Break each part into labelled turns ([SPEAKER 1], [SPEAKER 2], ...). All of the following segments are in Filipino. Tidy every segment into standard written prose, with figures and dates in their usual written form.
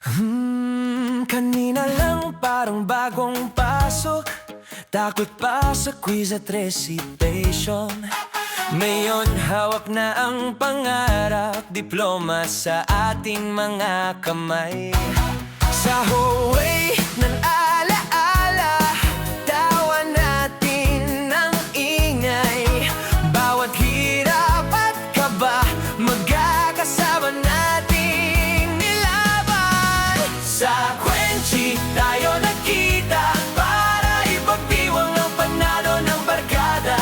[SPEAKER 1] Kanina lang parang bagong pasok, takot pa sa quiz at recitation. Ngayon hawak na ang pangarap, diploma sa ating mga kamay. Sa hallway ng alaala, tawa natin ng ingay. Bawat hirap at kaba, magkakasama nating nilaban. Sa Quenchi tayo nagkita para ipagdiwang ang panalo ng barkada.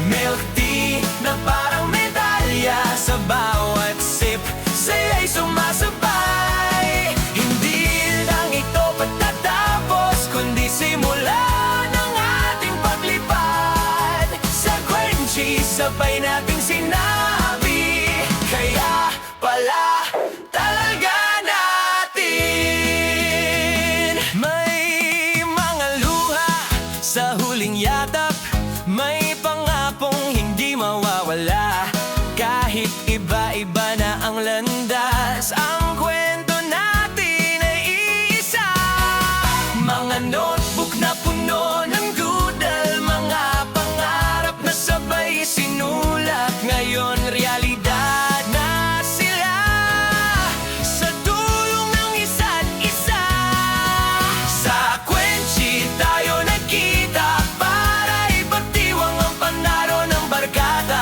[SPEAKER 1] Milk tea na parang medalya, sa bawat sip sa'yo'y sumasabay. Hindi lang ito patatapos, kundi simula ng ating paglipad. Sa Quenchi sabay nating sinabi, kaya pala talaga natin. May mga luha sa huling yatap, may pangakong hindi mawawala. Kahit iba-iba na ang landas, ang kwento natin ay iisa. Mga notebook na puno ng doodle, mga pangarap na sabay sinulat. Ngayon realidad na sila, sa tulong ng isa't isa. Sa Quenchi tayo nagkita para ipagdiwang ang panalo ng barkada.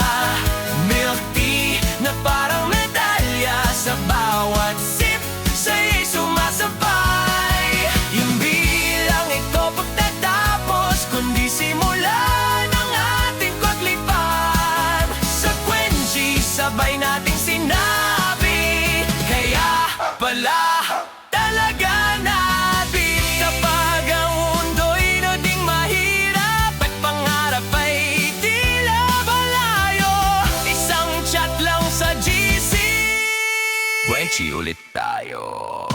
[SPEAKER 1] Milk tea na parang medalya, sa bawat sip sa'yo'y sumasabay. Hindi lang ito pagtatapos, kundi simula ng ating paglipad. Sa Quenchi sabay nating sinabi, kaya pala talaga natin. Kapag ang mundo'y naging mahirap at pangarap ay tila malayo, isang chat lang sa GC, Quenchi ulit tayo.